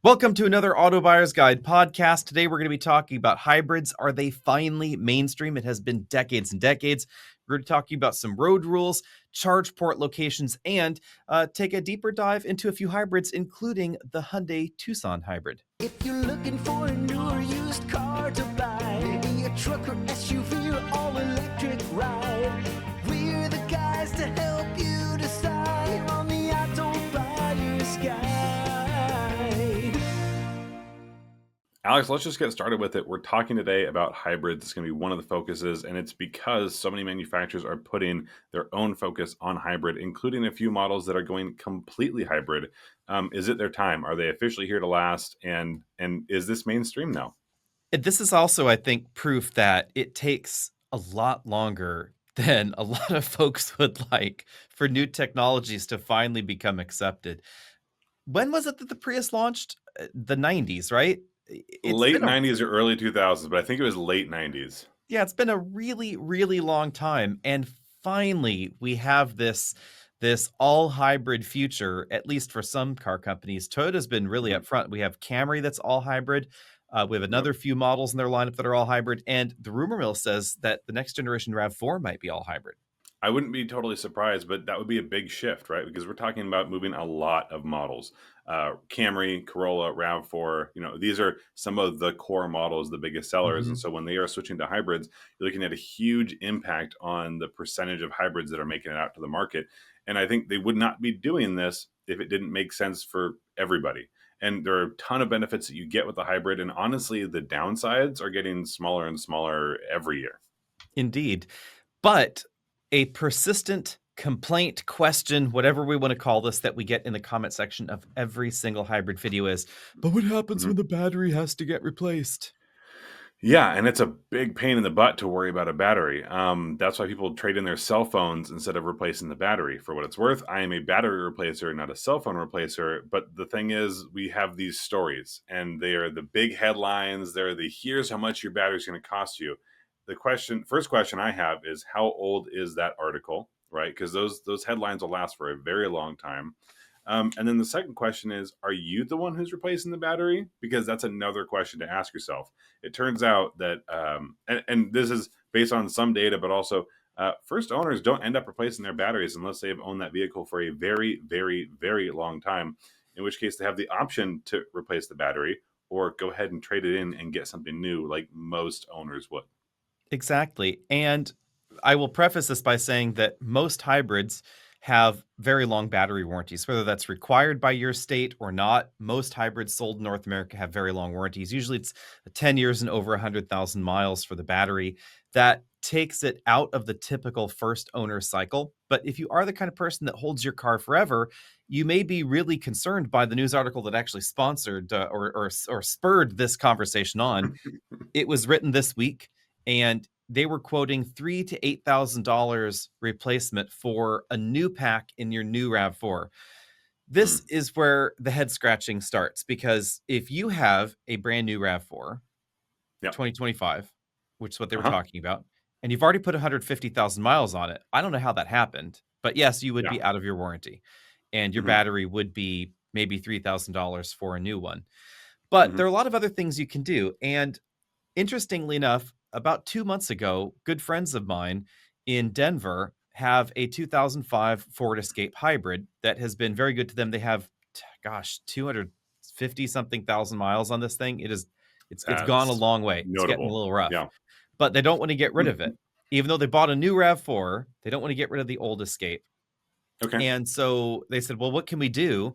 Welcome to another Auto Buyer's Guide podcast. Today we're going to be talking about hybrids. Are they finally mainstream? It has been decades and decades. We're going to be talking about some road rules, charge port locations, and take a deeper dive into a few hybrids, including the Hyundai Tucson hybrid. If you're looking for a new or used car to buy, maybe a truck or SUV or all-electric ride, we're the guys to help you decide on the Auto Buyer's Guide. Alex, let's just get started with it. We're talking today about hybrids. It's going to be one of the focuses, and it's because so many manufacturers are putting their own focus on hybrid, including a few models that are going completely hybrid. Is it their time? Are they officially here to last? And is this mainstream now? This is also, I think, proof that it takes a lot longer than a lot of folks would like for new technologies to finally become accepted. When was it that the Prius launched? The 90s, right? Late 90s or early 2000s, but I think it was late 90s. Yeah, it's been a really, really long time. And finally, we have this all hybrid future, at least for some car companies. Toyota's been really upfront. We have Camry that's all hybrid. We have another few models in their lineup that are all hybrid. And the rumor mill says that the next generation RAV4 might be all hybrid. I wouldn't be totally surprised, but that would be a big shift, right? Because we're talking about moving a lot of models. Camry, Corolla, RAV4, these are some of the core models, the biggest sellers. And so when they are switching to hybrids, you're looking at a huge impact on the percentage of hybrids that are making it out to the market. And I think they would not be doing this if it didn't make sense for everybody. And there are a ton of benefits that you get with the hybrid. And honestly, the downsides are getting smaller and smaller every year. Indeed. But a persistent complaint, question, whatever we want to call this, that we get in the comment section of every single hybrid video is, but what happens when the battery has to get replaced? Yeah, and it's a big pain in the butt to worry about a battery. That's why people trade in their cell phones instead of replacing the battery. For what it's worth, I am a battery replacer, not a cell phone replacer. But the thing is, we have these stories, and they are the big headlines. They're the here's how much your battery is going to cost you. First question I have is, how old is that article, right? Because those headlines will last for a very long time. And then the second question is, are you the one who's replacing the battery? Because that's another question to ask yourself. It turns out that, and this is based on some data, but also first owners don't end up replacing their batteries unless they've owned that vehicle for a very, very, very long time, in which case they have the option to replace the battery or go ahead and trade it in and get something new like most owners would. Exactly. And I will preface this by saying that most hybrids have very long battery warranties, whether that's required by your state or not. Most hybrids sold in North America have very long warranties. Usually it's 10 years and over 100,000 miles for the battery. That takes it out of the typical first owner cycle. But if you are the kind of person that holds your car forever, you may be really concerned by the news article that actually sponsored or spurred this conversation on. It was written this week, and they were quoting $3,000 to $8,000 replacement for a new pack in your new RAV4. This is where the head scratching starts, because if you have a brand new RAV4, 2025, which is what they were talking about, and you've already put 150,000 miles on it, I don't know how that happened, but yes, you would be out of your warranty, and your battery would be maybe $3,000 for a new one. But there are a lot of other things you can do. And interestingly enough, about 2 months ago, good friends of mine in Denver have a 2005 Ford Escape hybrid that has been very good to them. They have, 250 something thousand miles on this thing. It's gone a long way. Notable. It's getting a little rough, yeah. But they don't want to get rid of it. Even though they bought a new RAV4, they don't want to get rid of the old Escape. Okay. And so they said, well, what can we do?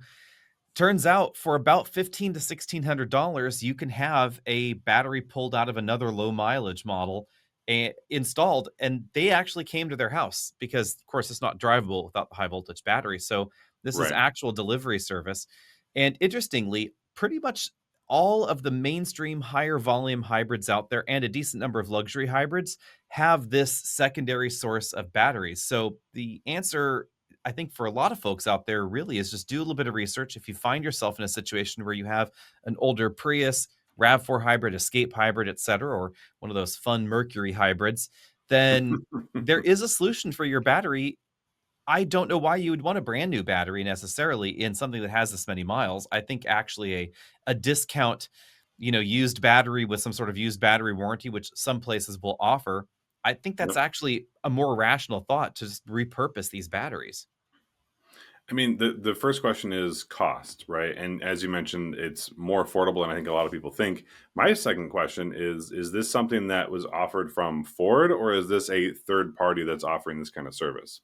Turns out for about $1,500 to $1,600, you can have a battery pulled out of another low mileage model and installed. And they actually came to their house because, of course, it's not drivable without the high voltage battery. So this is actual delivery service. And interestingly, pretty much all of the mainstream higher volume hybrids out there and a decent number of luxury hybrids have this secondary source of batteries. So the answer, I think, for a lot of folks out there really is just do a little bit of research. If you find yourself in a situation where you have an older Prius, RAV4 hybrid, Escape hybrid, etc., or one of those fun Mercury hybrids, then there is a solution for your battery. I don't know why you would want a brand new battery necessarily in something that has this many miles. I think actually a discount, used battery with some sort of used battery warranty, which some places will offer, I think that's Yep. actually a more rational thought to just repurpose these batteries. I mean, the first question is cost, right? And as you mentioned, it's more affordable than I think a lot of people think. My second question is this something that was offered from Ford, or is this a third party that's offering this kind of service?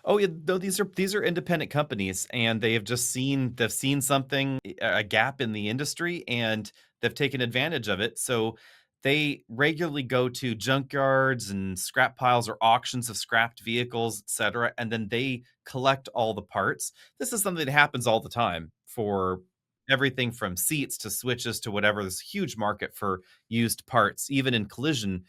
Oh, yeah, no, these are independent companies, and they've seen something, a gap in the industry, and they've taken advantage of it. So they regularly go to junkyards and scrap piles or auctions of scrapped vehicles, etc., and then they collect all the parts. This is something that happens all the time for everything from seats to switches to whatever. There's a huge market for used parts, even in collision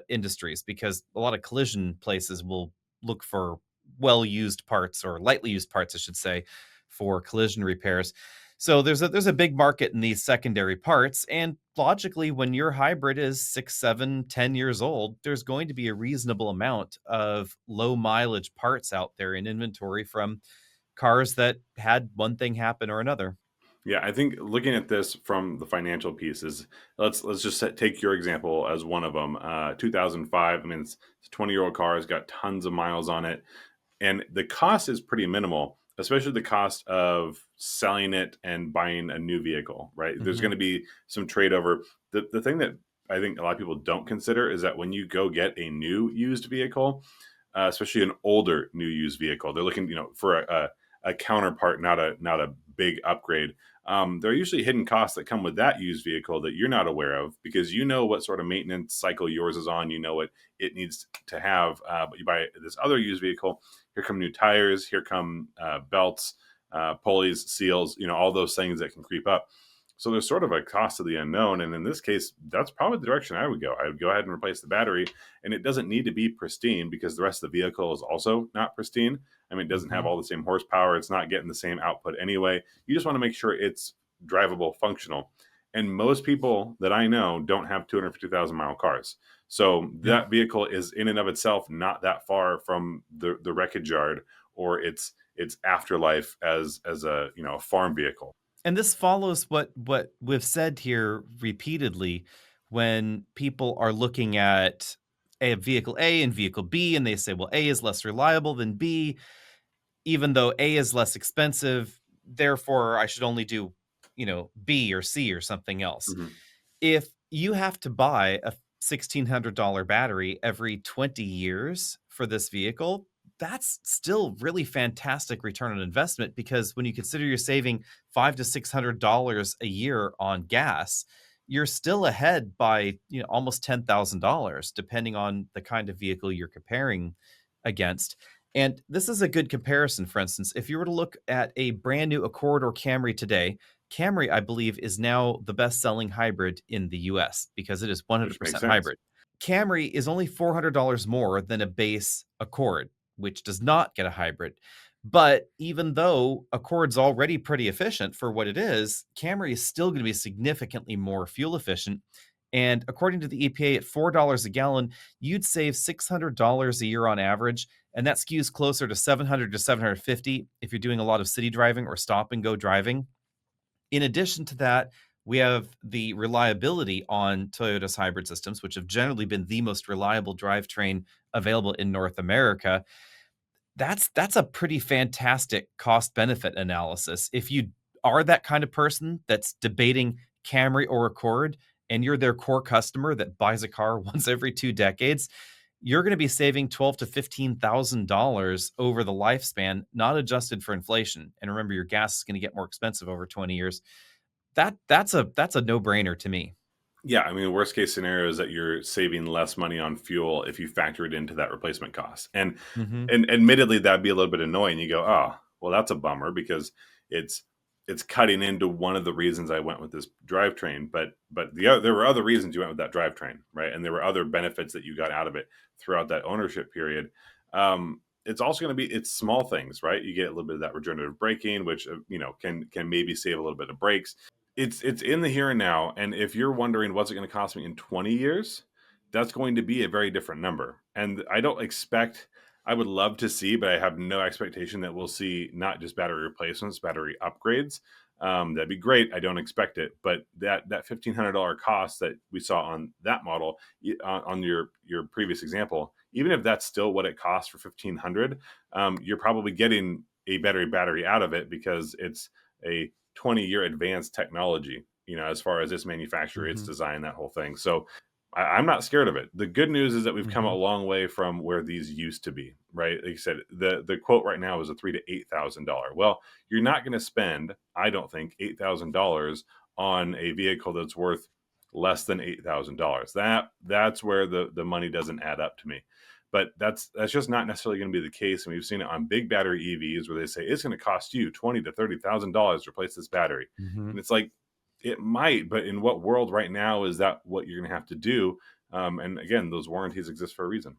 industries, because a lot of collision places will look for well-used parts, or lightly used parts, I should say, for collision repairs. So there's a big market in these secondary parts, and logically, when your hybrid is 6, 7, 10 years old, there's going to be a reasonable amount of low mileage parts out there in inventory from cars that had one thing happen or another. Yeah, I think looking at this from the financial pieces, let's just take your example as one of them. 2005. I mean, it's a 20-year-old car. It's got tons of miles on it, and the cost is pretty minimal, especially the cost of selling it and buying a new vehicle. Right? There's Mhm. going to be some trade over. The thing that I think a lot of people don't consider is that when you go get a new used vehicle, especially an older new used vehicle, they're looking, for a counterpart, not a big upgrade. There are usually hidden costs that come with that used vehicle that you're not aware of, because you know what sort of maintenance cycle yours is on. You know what it needs to have. But you buy this other used vehicle. Here come new tires. Here come belts, pulleys, seals. All those things that can creep up. So there's sort of a cost of the unknown. And in this case, that's probably the direction I would go. I would go ahead and replace the battery. And it doesn't need to be pristine, because the rest of the vehicle is also not pristine. I mean, it doesn't have Mhm. all the same horsepower. It's not getting the same output anyway. You just want to make sure it's drivable, functional. And most people that I know don't have 250,000-mile cars. So Yeah. that vehicle is in and of itself not that far from the wreckage yard, or its afterlife as a farm vehicle. And this follows what we've said here repeatedly when people are looking at a vehicle A and vehicle B, and they say, well, A is less reliable than B, even though A is less expensive, therefore I should only do, B or C or something else. Mhm. If you have to buy a $1,600 battery every 20 years for this vehicle, that's still really fantastic return on investment, because when you consider you're saving 5 to $600 a year on gas, you're still ahead by, almost $10,000 depending on the kind of vehicle you're comparing against. And this is a good comparison. For instance, if you were to look at a brand new Accord or Camry today, Camry, I believe, is now the best-selling hybrid in the US because it is Which makes 100% sense. hybrid. Camry is only $400 more than a base Accord, which does not get a hybrid. But even though Accord's already pretty efficient for what it is, Camry is still going to be significantly more fuel efficient. And according to the EPA, at $4 a gallon, you'd save $600 a year on average, and that skews closer to 700 to 750 if you're doing a lot of city driving or stop and go driving. In addition to that, we have the reliability on Toyota's hybrid systems, which have generally been the most reliable drivetrain available in North America. That's a pretty fantastic cost benefit analysis. If you are that kind of person that's debating Camry or Accord, and you're their core customer that buys a car once every 2 decades, you're going to be saving 12 to $15,000 over the lifespan, not adjusted for inflation. And remember, your gas is going to get more expensive over 20 years. That's a no-brainer to me. Yeah, I mean, worst case scenario is that you're saving less money on fuel if you factor it into that replacement cost. And Mhm. and admittedly, that'd be a little bit annoying. You go, oh, well, that's a bummer, because it's it's cutting into one of the reasons I went with this drivetrain. But there were other reasons you went with that drivetrain, right? And there were other benefits that you got out of it throughout that ownership period. It's also going to be it's small things, right? You get a little bit of that regenerative braking, which can maybe save a little bit of brakes. It's in the here and now, and if you're wondering what's it going to cost me in 20 years, that's going to be a very different number. And I don't expect I would love to see, but I have no expectation that we'll see not just battery replacements, battery upgrades. That'd be great. I don't expect it, but that $1,500 cost that we saw on that model, on your previous example, even if that's still what it costs for 1,500, you're probably getting a better battery out of it because it's a 20-year advanced technology. As far as its manufacturer, its Hmm. design, that whole thing. So I'm not scared of it. The good news is that we've come a Hmm. long way from where these used to be, right? Like you said, the quote right now is a $3,000 to $8,000. Well, you're not going to spend, I don't think, $8,000 on a vehicle that's worth less than $8,000. That's where the money doesn't add up to me. But that's just not necessarily going to be the case, and we've seen it on big battery EVs where they say it's going to cost you $20,000 to replace this battery, Hmm. and it's like, it might, but in what world right now is that what you're going to have to do? And again, those warranties exist for a reason.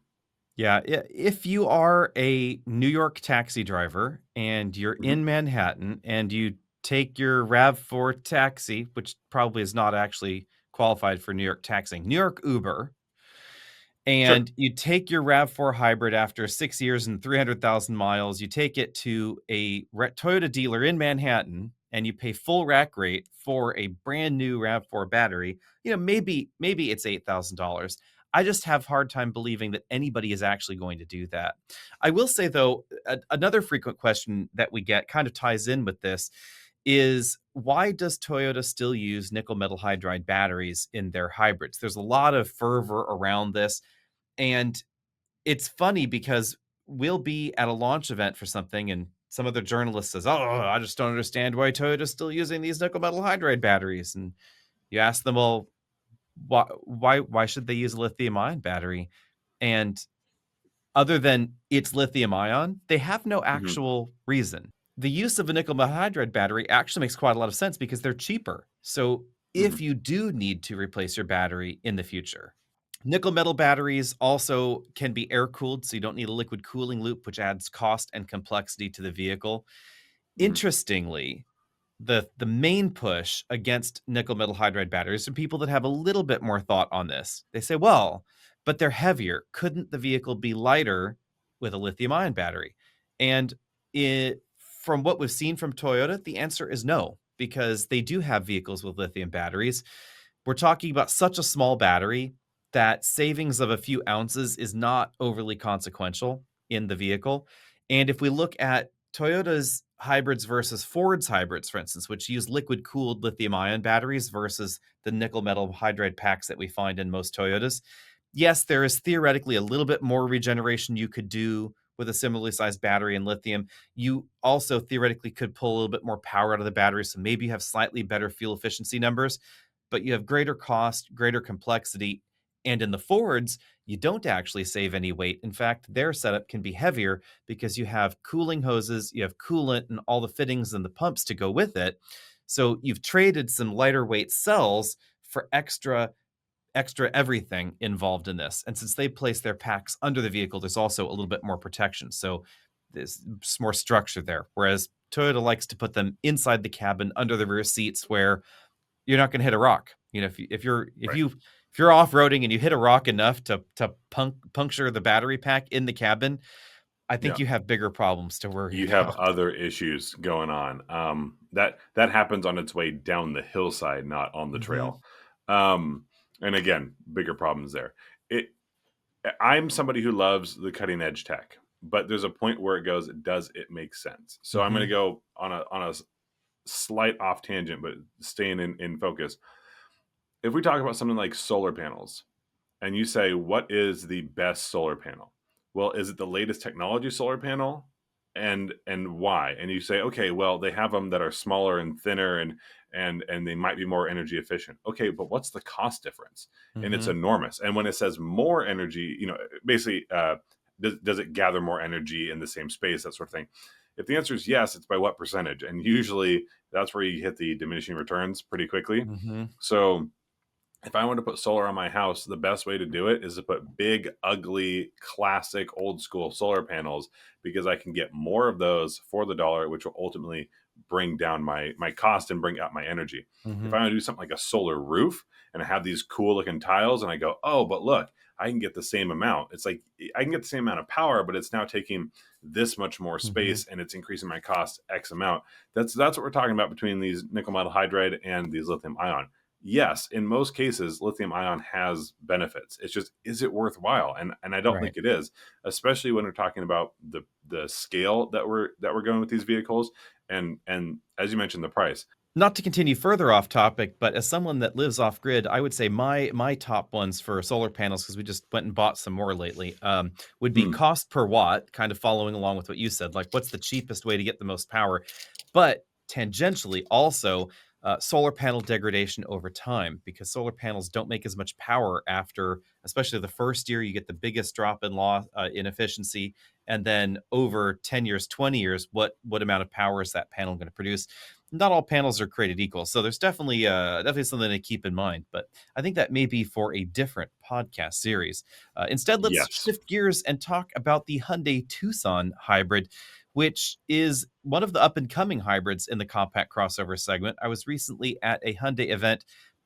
Yeah, if you are a New York taxi driver and you're Mhm. in Manhattan and you take your RAV4 taxi, which probably is not actually qualified for New York taxing, New York Uber, Sure. and you take your RAV4 hybrid after 6 years and 300,000 miles, you take it to a Toyota dealer in Manhattan and you pay full rack rate for a brand new RAV4 battery, maybe it's $8,000. I just have hard time believing that anybody is actually going to do that. I will say though, another frequent question that we get kind of ties in with this is why does Toyota still use nickel metal hydride batteries in their hybrids? There's a lot of fervor around this, and it's funny because we'll be at a launch event for something and some other journalist says, "Oh, I just don't understand why Toyota's still using these nickel metal hydride batteries." And you ask them, "Well, why should they use a lithium-ion battery?" And other than it's lithium ion, they have no Mhm. actual reason. The use of a nickel metal hydride battery actually makes quite a lot of sense because they're cheaper. So if Mhm. you do need to replace your battery in the future, nickel metal batteries also can be air cooled, so you don't need a liquid cooling loop, which adds cost and complexity to the vehicle. Mhm. Interestingly, the main push against nickel metal hydride batteries are people that have a little bit more thought on this. They say, well, but they're heavier. Couldn't the vehicle be lighter with a lithium ion battery? And from what we've seen from Toyota, the answer is no, because they do have vehicles with lithium batteries. We're talking about such a small battery that savings of a few ounces is not overly consequential in the vehicle. And if we look at Toyota's hybrids versus Ford's hybrids, for instance, which use liquid cooled lithium ion batteries versus the nickel metal hydride packs that we find in most Toyotas, yes, there is theoretically a little bit more regeneration you could do with a similarly sized battery in lithium. You also theoretically could pull a little bit more power out of the battery. So maybe you have slightly better fuel efficiency numbers, but you have greater cost, greater complexity. And in the Fords, you don't actually save any weight. In fact, their setup can be heavier because you have cooling hoses, you have coolant, and all the fittings and the pumps to go with it. So you've traded some lighter weight cells for extra everything involved in this. And since they place their packs under the vehicle, there's also a little bit more protection. So there's more structure there. Whereas Toyota likes to put them inside the cabin under the rear seats where you're not going to hit a rock. Right. If you're off-roading and you hit a rock enough to puncture the battery pack in the cabin, I think Yeah. you have bigger problems to worry You have about. other issues going on. That happens on its way down the hillside, not on the Mhm. trail. Um, and again, bigger problems there. It I'm somebody who loves the cutting edge tech, but there's a point where it goes, does it make sense? So I'm going to Mhm. go on a slight off tangent, but staying in focus. If we talk about something like solar panels, and you say, what is the best solar panel? Well, is it the latest technology solar panel? And why? And you say, okay, well, they have them that are smaller and thinner and they might be more energy efficient. Okay, but what's the cost difference? And it's Mhm. enormous. And when it says more energy, basically, does it gather more energy in the same space, that sort of thing? If the answer is yes, it's by what percentage? And usually that's where you hit the diminishing returns pretty quickly. Mhm. So if I want to put solar on my house, the best way to do it is to put big, ugly, classic, old school solar panels because I can get more of those for the dollar, which will ultimately bring down my cost and bring up my energy. If Mhm. I want to do something like a solar roof and I have these cool looking tiles and I go, oh, but look, I can get the same amount. It's like I can get the same amount of power, but it's now taking this much more Mhm. space and it's increasing my cost X amount. That's what we're talking about between these nickel metal hydride and these lithium ion. Yes, in most cases, lithium ion has benefits. It's just, is it worthwhile? And I don't Right. think it is, especially when we're talking about the scale that we're going with these vehicles, and as you mentioned, the price. Not to continue further off topic, but as someone that lives off grid, I would say my top ones for solar panels, because we just went and bought some more lately, would be Hmm. cost per watt, kind of following along with what you said, like what's the cheapest way to get the most power, but tangentially also solar panel degradation over time, because solar panels don't make as much power after, especially the first year, you get the biggest drop in in efficiency, and then over 10 years, 20 years, what amount of power is that panel going to produce? Not all panels are created equal, so there's definitely something to keep in mind. But I think that may be for a different podcast series. Instead, let's Yes. shift gears and talk about the Hyundai Tucson hybrid, which is one of the up and coming hybrids in the compact crossover segment. I was recently at a Hyundai event,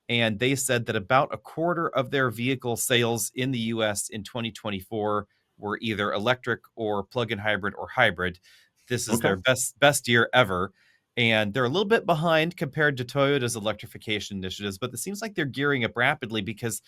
and they said that about a quarter of their vehicle sales in the U.S. in 2024 were either electric or plug-in hybrid or hybrid. This is Okay. their best year ever, and they're a little bit behind compared to Toyota's electrification initiatives, but it seems like they're gearing up rapidly because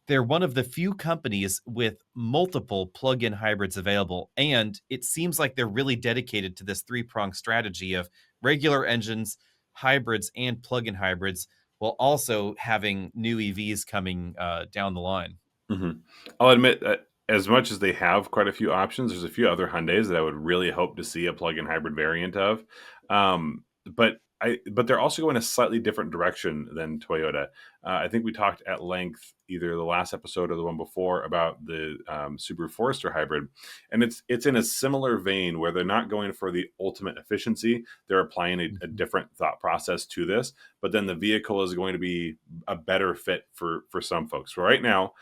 they're one of the few companies with multiple plug-in hybrids available, and it seems like they're really dedicated to this three-pronged strategy of regular engines, hybrids, and plug-in hybrids, while also having new EVs coming down the line. Hmm. I'll admit that as much as they have quite a few options, there's a few other Hyundais that I would really hope to see a plug-in hybrid variant of. But they're also going a slightly different direction than Toyota. I think we talked at length either the last episode or the one before about the Subaru Forester hybrid, and it's in a similar vein where they're not going for the ultimate efficiency. They're applying a Mhm. different thought process to this, but then the vehicle is going to be a better fit for some folks. Right now,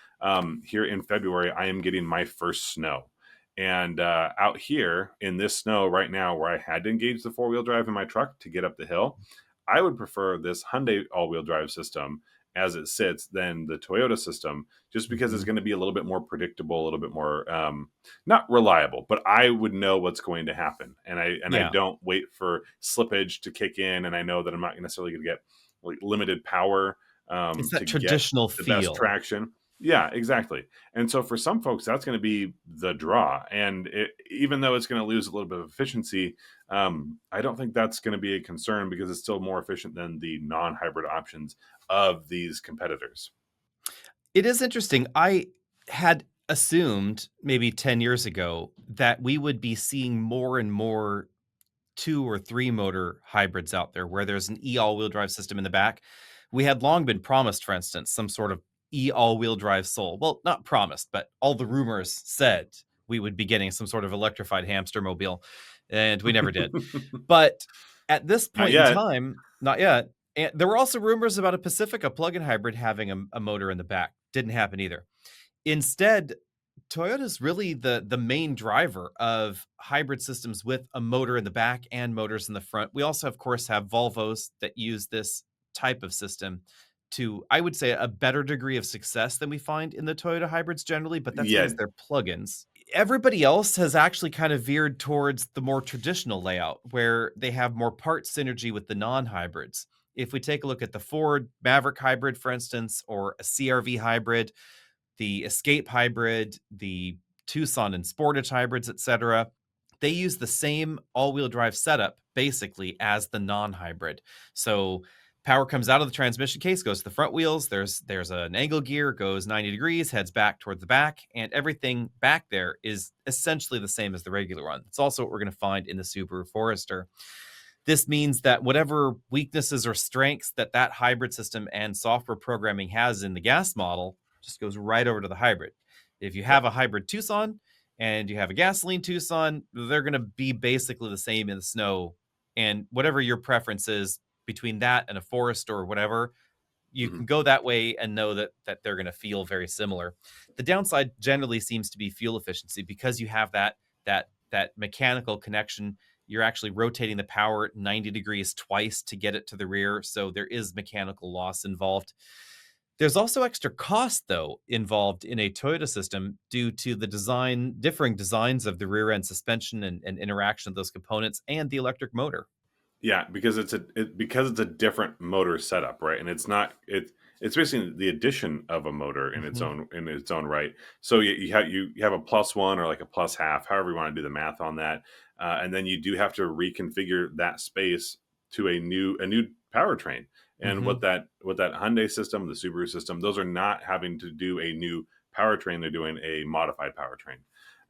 here in February, I am getting my first snow. And out here in this snow right now, where I had to engage the four-wheel drive in my truck to get up the hill, I would prefer this Hyundai all-wheel drive system as it sits than the Toyota system, just because it's Mhm. going to be a little bit more predictable, a little bit more not reliable, but I would know what's going to happen, and I Yeah, don't wait for slippage to kick in, and I know that I'm not necessarily going to get like limited power it's to that get traditional the best feel. traction. Yeah, exactly. And so for some folks, that's going to be the draw. And even though it's going to lose a little bit of efficiency, I don't think that's going to be a concern because it's still more efficient than the non-hybrid options of these competitors. It is interesting. I had assumed maybe 10 years ago that we would be seeing more and more two or three motor hybrids out there where there's an e all-wheel drive system in the back. We had long been promised, for instance, some sort of e all-wheel drive soul. Well, not promised, but all the rumors said we would be getting some sort of electrified hamster mobile, and we never did. But at this Not point in yet. time, not yet. And there were also rumors about a Pacifica plug-in hybrid having a motor in the back. Didn't happen either. Instead, Toyota's really the main driver of hybrid systems with a motor in the back and motors in the front. We also, of course, have Volvos that use this type of system to, I would say, a better degree of success than we find in the Toyota hybrids generally, but that's Yeah. because they're plugins. Everybody else has actually kind of veered towards the more traditional layout where they have more part synergy with the non-hybrids. If we take a look at the Ford Maverick hybrid, for instance, or a CRV hybrid, the Escape hybrid, the Tucson and Sportage hybrids, etc. They use the same all-wheel drive setup basically as the non-hybrid. So power comes out of the transmission case, goes to the front wheels. There's an angle gear, goes 90 degrees, heads back toward the back, and everything back there is essentially the same as the regular one. It's also what we're going to find in the Subaru Forester. This means that whatever weaknesses or strengths that that hybrid system and software programming has in the gas model just goes right over to the hybrid. If you have Yep. a hybrid Tucson and you have a gasoline Tucson, they're going to be basically the same in the snow. And whatever your preference is between that and a forest or whatever, you Mhm. can go that way and know that they're going to feel very similar. The downside generally seems to be fuel efficiency because you have that mechanical connection You're actually rotating the power 90 degrees twice to get it to the rear, so there is mechanical loss involved. There's also extra cost, though, involved in a Toyota system due to the differing designs of the rear end suspension and interaction of those components and the electric motor. Yeah, because because it's a different motor setup, right? And it's basically the addition of a motor Mhm. in its own right. So you have a plus one or like a plus half, however you want to do the math on that, and then you do have to reconfigure that space to a new powertrain. And Mhm. what that Hyundai system, the Subaru system, those are not having to do a new powertrain; they're doing a modified powertrain.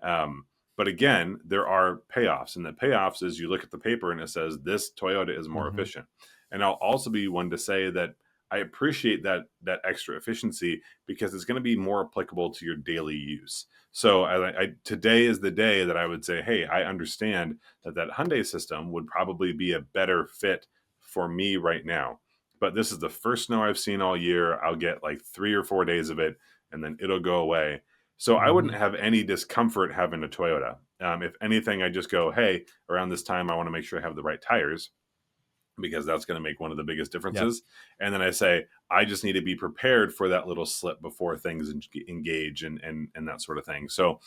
Um, but again, there are payoffs, and the payoffs is you look at the paper and it says this Toyota is more Mhm. efficient. And I'll also be one to say that I appreciate that extra efficiency because it's going to be more applicable to your daily use. So today is the day that I would say, hey, I understand that Hyundai system would probably be a better fit for me right now. But this is the first snow I've seen all year. I'll get like 3 or 4 days of it, and then it'll go away. So I wouldn't Mhm. have any discomfort having a Toyota. If anything, I just go, hey, around this time, I want to make sure I have the right tires because that's going to make one of the biggest Yep. differences. And then I say, I just need to be prepared for that little slip before things engage and that sort of thing. So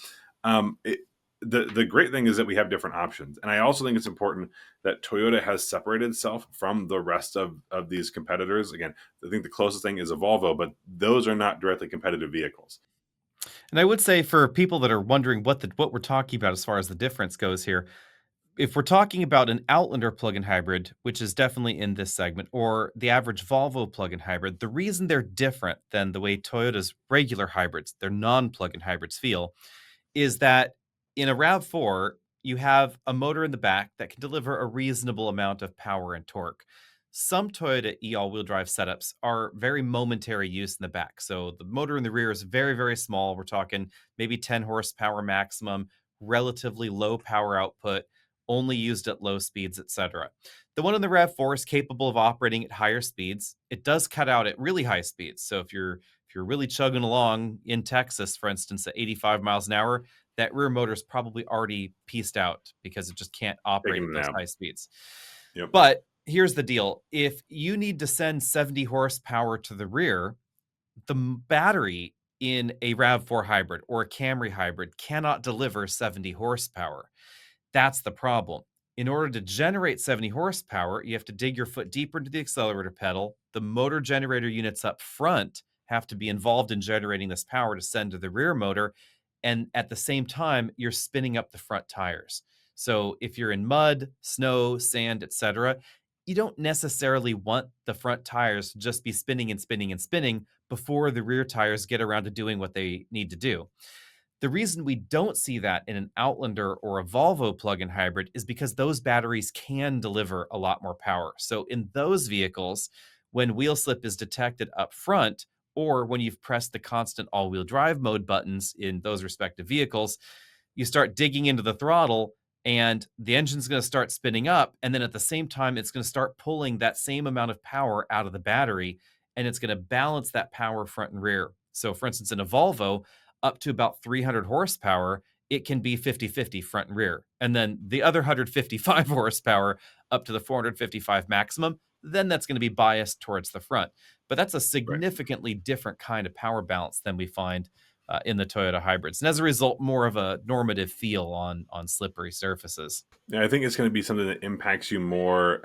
um, it, the great thing is that we have different options. And I also think it's important that Toyota has separated itself from the rest of these competitors. Again, I think the closest thing is a Volvo, but those are not directly competitive vehicles. And I would say for people that are wondering what we're talking about as far as the difference goes here, if we're talking about an Outlander plug-in hybrid, which is definitely in this segment, or the average Volvo plug-in hybrid, the reason they're different than the way Toyota's regular hybrids, their non-plug-in hybrids feel, is that in a RAV4, you have a motor in the back that can deliver a reasonable amount of power and torque. Some Toyota all-wheel drive setups are very momentary use in the back. So the motor in the rear is very, very small. We're talking maybe 10 horsepower maximum, relatively low power output, only used at low speeds, etc. The one in the RAV4 is capable of operating at higher speeds. It does cut out at really high speeds. So if you're really chugging along in Texas, for instance, at 85 miles an hour, that rear motor is probably already pieced out because it just can't operate Taking at a those nap. high speeds. Yep. But here's the deal. If you need to send 70 horsepower to the rear, the battery in a RAV4 hybrid or a Camry hybrid cannot deliver 70 horsepower. That's the problem. In order to generate 70 horsepower, you have to dig your foot deeper into the accelerator pedal. The motor generator units up front have to be involved in generating this power to send to the rear motor. And at the same time, you're spinning up the front tires. So if you're in mud, snow, sand, etc., you don't necessarily want the front tires to just be spinning and spinning and spinning before the rear tires get around to doing what they need to do. The reason we don't see that in an Outlander or a Volvo plug-in hybrid is because those batteries can deliver a lot more power. So in those vehicles, when wheel slip is detected up front, or when you've pressed the constant all-wheel drive mode buttons in those respective vehicles, you start digging into the throttle and the engine's going to start spinning up. And then at the same time, it's going to start pulling that same amount of power out of the battery and it's going to balance that power front and rear. So, for instance, in a Volvo, up to about 300 horsepower, it can be 50-50 front and rear. And then the other 155 horsepower up to the 455 maximum, then that's going to be biased towards the front. But that's a Right. significantly different kind of power balance than we find in the Toyota hybrids, and as a result, more of a normative feel on slippery surfaces. Yeah, I think it's going to be something that impacts you more.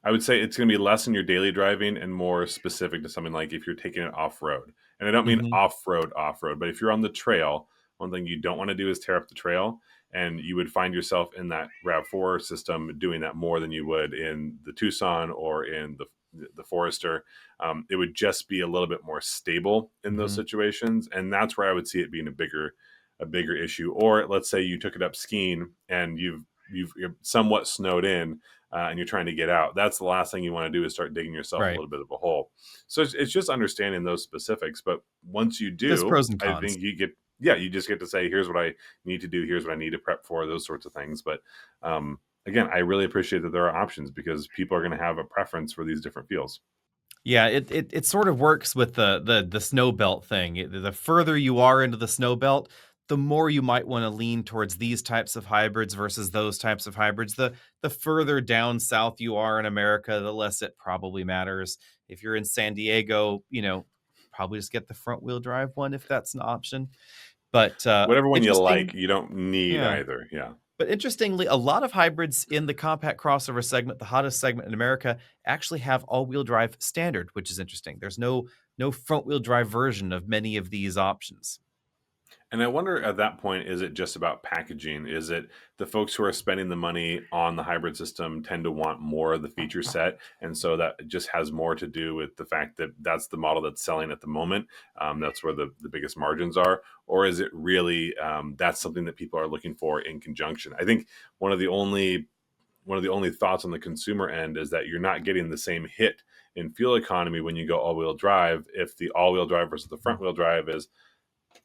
I would say it's going to be less in your daily driving and more specific to something like if you're taking it off road. And I don't mean Hmm. off road, but if you're on the trail, one thing you don't want to do is tear up the trail. And you would find yourself in that RAV4 system doing that more than you would in the Tucson or in the Forester. It would just be a little bit more stable in those Hmm. situations, and that's where I would see it being a bigger issue. Or let's say you took it up skiing and you're somewhat snowed in, and you're trying to get out. That's the last thing you want to do is start digging yourself a Right. little bit of a hole. So it's just understanding those specifics. But once you There's do, pros and I cons. think you just get to say, here's what I need to do. Here's what I need to prep for, those sorts of things. But again, I really appreciate that there are options because people are going to have a preference for these different feels. Yeah, it sort of works with the snow belt thing. The further you are into the snow belt, the more you might want to lean towards these types of hybrids versus those types of hybrids. The further down south you are in America, the less it probably matters. If you're in San Diego, probably just get the front wheel drive one if that's an option. But Whatever one you like, interesting, you don't need yeah. either. Yeah. But interestingly, a lot of hybrids in the compact crossover segment, the hottest segment in America, actually have all-wheel drive standard, which is interesting. There's no front-wheel drive version of many of these options. And I wonder at that point, is it just about packaging? Is it the folks who are spending the money on the hybrid system tend to want more of the feature set? And so that just has more to do with the fact that that's the model that's selling at the moment. That's where the biggest margins are. Or is it really that's something that people are looking for in conjunction? I think one of the only thoughts on the consumer end is that you're not getting the same hit in fuel economy when you go all-wheel drive if the all-wheel drive versus the front-wheel drive is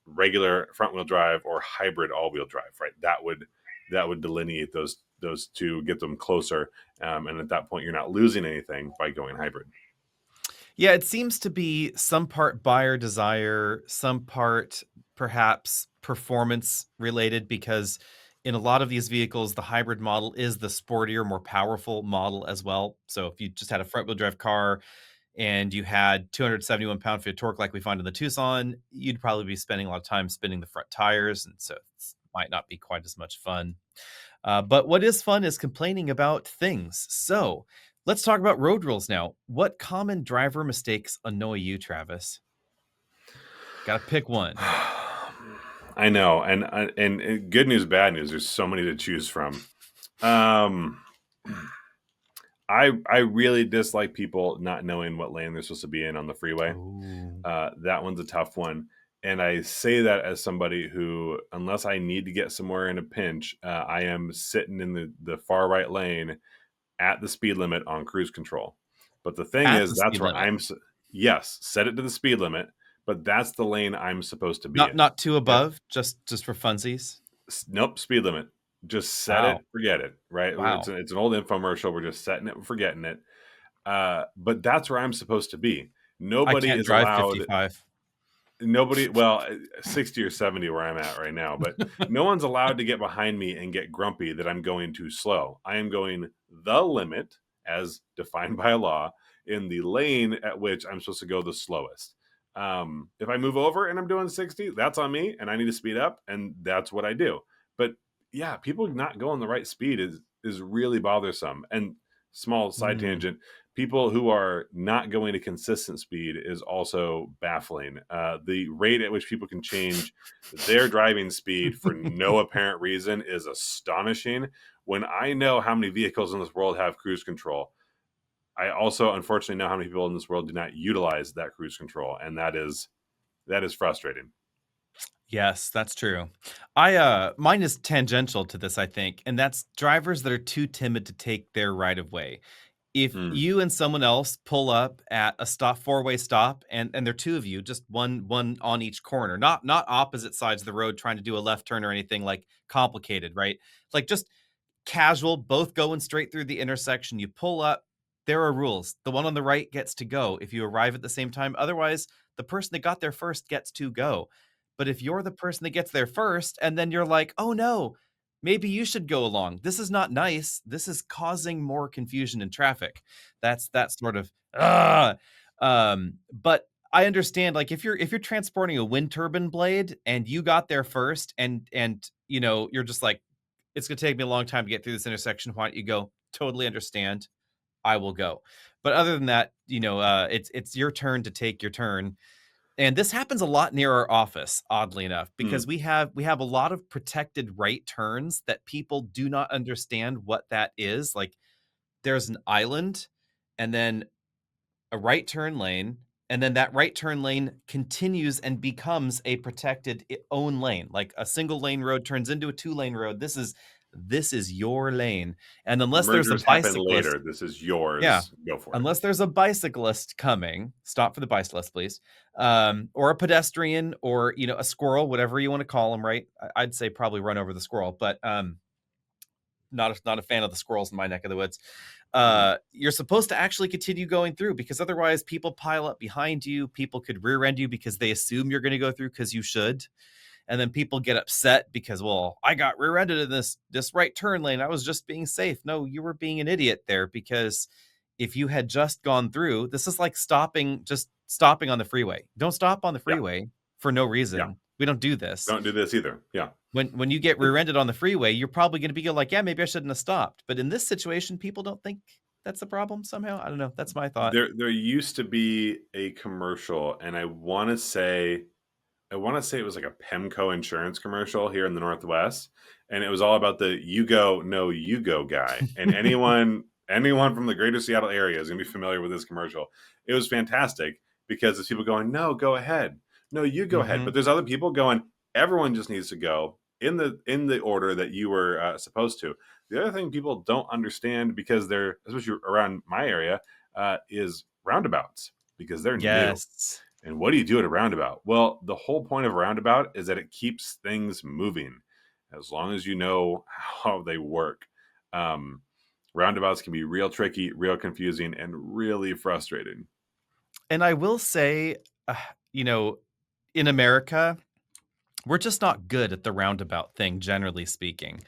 regular front-wheel drive or hybrid all-wheel drive, right? That would delineate those two, get them closer, and at that point, you're not losing anything by going hybrid. Yeah, it seems to be some part buyer desire, some part perhaps performance related, because in a lot of these vehicles, the hybrid model is the sportier, more powerful model as well. So if you just had a front-wheel drive car and you had 271 pound-feet of torque like we find in the Tucson, you'd probably be spending a lot of time spinning the front tires, and so it might not be quite as much fun. But what is fun is complaining about things. So let's talk about road rules now. What common driver mistakes annoy you, Travis? Got to pick one. I know, and good news, bad news. There's so many to choose from. I really dislike people not knowing what lane they're supposed to be in on the freeway. Ooh. That one's a tough one. And I say that as somebody who, unless I need to get somewhere in a pinch, I am sitting in the far right lane at the speed limit on cruise control. But the thing At is, the that's speed where limit. yes, set it to the speed limit, but that's the lane I'm supposed to be Not in. not two If above, just for funsies. Nope, speed limit. Just set Wow. it, forget it, right? Wow. It's an old infomercial. We're just setting it and forgetting it. But that's where I'm supposed to be. I Nobody can't is drive allowed. 55. Well, 60 or 70 where I'm at right now, but no one's allowed to get behind me and get grumpy that I'm going too slow. I am going the limit as defined by law in the lane at which I'm supposed to go the slowest. If I move over and I'm doing 60, that's on me and I need to speed up, and that's what I do. But yeah, people not going the right speed is really bothersome. And small side tangent, people who are not going to consistent speed is also baffling. The rate at which people can change their driving speed for no apparent reason is astonishing. When I know how many vehicles in this world have cruise control, I also unfortunately know how many people in this world do not utilize that cruise control, and that is frustrating. Yes, that's true. Mine is tangential to this, I think, and that's drivers that are too timid to take their right of way. If Mm. you and someone else pull up at a four-way stop, and there are two of you, just one on each corner, not opposite sides of the road trying to do a left turn or anything like complicated, right? Like just casual, both going straight through the intersection. You pull up, there are rules. The one on the right gets to go if you arrive at the same time. Otherwise, the person that got there first gets to go. But if you're the person that gets there first and then you're like, oh no, maybe you should go along. This is not nice. This is causing more confusion in traffic. That's that sort of but I understand, like if you're transporting a wind turbine blade and you got there first and you're just like, it's gonna take me a long time to get through this intersection. Why don't you go? Totally understand. I will go. But other than that, it's your turn to take your turn. And this happens a lot near our office, oddly enough, because Mm. we have a lot of protected right turns that people do not understand what that is. Like there's an island and then a right turn lane, and then that right turn lane continues and becomes a protected own lane. Like a single lane road turns into a two-lane road. This is your lane. And unless there's a Mergers happen bicyclist, later. This is yeah, yours. Go for it. unless there's a bicyclist coming, stop for the bicyclist, please. Or a pedestrian, or a squirrel, whatever you want to call them, right? I'd say probably run over the squirrel, but not a fan of the squirrels in my neck of the woods. Mm. You're supposed to actually continue going through, because otherwise people pile up behind you. People could rear end you because they assume you're going to go through because you should. And then people get upset because, well, I got rear-ended in this right turn lane. I was just being safe. No, you were being an idiot there, because if you had just gone through, this is like just stopping on the freeway. Don't stop on the Yeah. freeway for no Yeah. reason. We don't do this. Don't do this either. Yeah. When you get It- rear-ended on the freeway, you're probably going to be like, yeah, maybe I shouldn't have stopped. But in this situation, people don't think that's a problem somehow. I don't know. That's my thought. there used to be a commercial, and I want to say it was like a Pemco insurance commercial here in the Northwest, and it was all about the "you go, no, you go" guy. And anyone from the greater Seattle area is going to be familiar with this commercial. It was fantastic because there's people going, "No, go ahead. No, you go ahead." Mhm. But there's other people going, "Everyone just needs to go in the order that you were supposed to." The other thing people don't understand, because they're, especially around my area, is roundabouts, because they're new. Yes. And what do you do at a roundabout? Well, the whole point of a roundabout is that it keeps things moving, as long as you know how they work. Um, Roundabouts can be real tricky, real confusing, and really frustrating. And I will say, uh, you know, in America, we're just not good at the roundabout thing, generally speaking.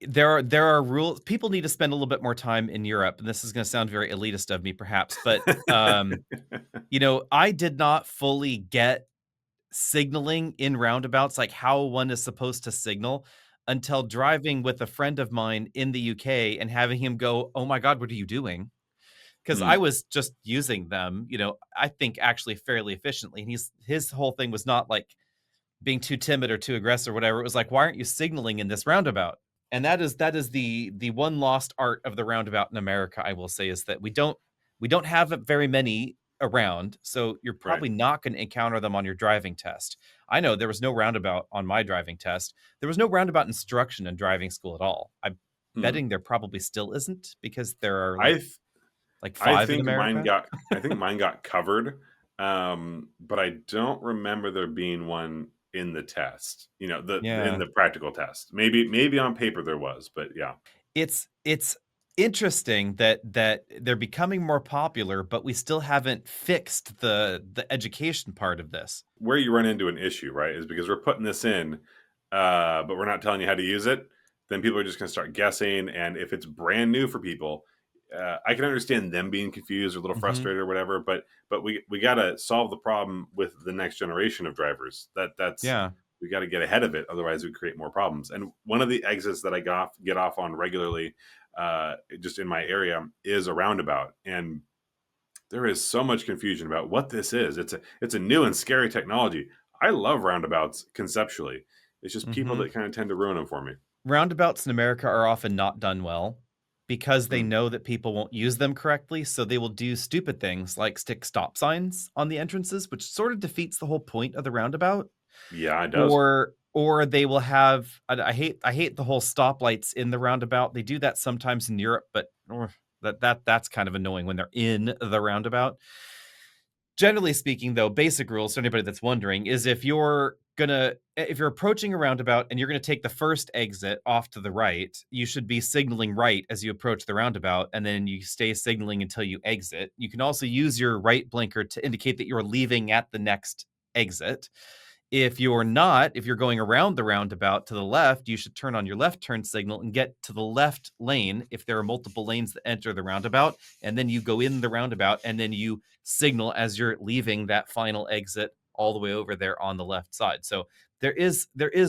There are rules. People need to spend a little bit more time in Europe, and this is going to sound very elitist of me, perhaps, but I did not fully get signaling in roundabouts, like how one is supposed to signal, until driving with a friend of mine in the UK and having him go, "Oh my God, what are you doing?" Because I Hmm. was just using them, I think actually fairly efficiently. And his whole thing was not like being too timid or too aggressive or whatever. It was like, why aren't you signaling in this roundabout? And that is the one lost art of the roundabout in America, I will say, is that we don't have very many around, so you're Right. probably not going to encounter them on your driving test. I know there was no roundabout on my driving test. There was no roundabout instruction in driving school at all. I'm Hmm. betting there probably still isn't, because there are I like th- like I 5 in think mine America. got I think mine got covered, but I don't remember there being one in the test. In Yeah. the practical test. Maybe on paper there was, but yeah. It's interesting that they're becoming more popular, but we still haven't fixed the education part of this. Where you run into an issue, right, is because we're putting this in, but we're not telling you how to use it. Then people are just going to start guessing, and if it's brand new for people, I can understand them being confused or a little Mhm. frustrated or whatever. But we got to solve the problem with the next generation of drivers. That's Yeah. we got to get ahead of it, otherwise we create more problems. And one of the exits that I get off on regularly, just in my area, is a roundabout, and there is so much confusion about what this is. It's a new and scary technology. I love roundabouts conceptually. It's just people Mhm. that kind of tend to ruin them for me. Roundabouts in America are often not done well because they Hmm. know that people won't use them correctly, so they will do stupid things like stick stop signs on the entrances, which sort of defeats the whole point of the roundabout. Yeah, it does. Or they will have, I hate the whole stoplights in the roundabout. They do that sometimes in Europe, but that's kind of annoying when they're in the roundabout. Generally speaking, though, basic rules to anybody that's wondering is if you're approaching a roundabout and you're gonna take the first exit off to the right, you should be signaling right as you approach the roundabout, and then you stay signaling until you exit. You can also use your right blinker to indicate that you're leaving at the next exit. If you're going around the roundabout to the left, you should turn on your left turn signal and get to the left lane if there are multiple lanes that enter the roundabout. And then you go in the roundabout and then you signal as you're leaving that final exit all the way over there on the left side. So there is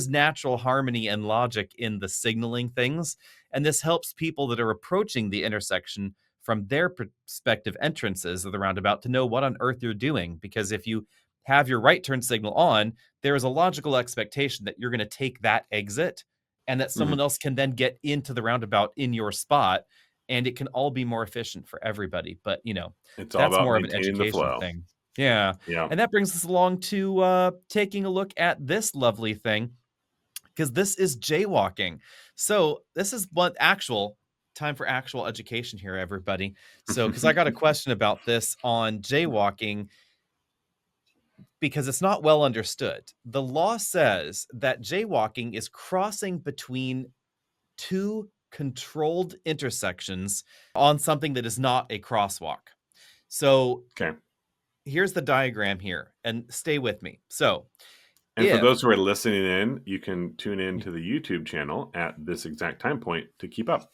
natural harmony and logic in the signaling things. And this helps people that are approaching the intersection from their perspective entrances of the roundabout to know what on earth you're doing. Because if you have your right turn signal on, there is a logical expectation that you're going to take that exit and that someone Mhm. else can then get into the roundabout in your spot, and it can all be more efficient for everybody. But, It's all that's about more of an maintaining the education flow. thing. Yeah. Yeah. And that brings us along to taking a look at this lovely thing, because this is jaywalking. So, this is what actual time for actual education here, everybody. So, because I got a question about this on jaywalking, because it's not well understood. The law says that jaywalking is crossing between two controlled intersections on something that is not a crosswalk. So Okay. here's the diagram here, and stay with me. So And for If those who are listening in, you can tune in to the YouTube channel at this exact time point to keep up.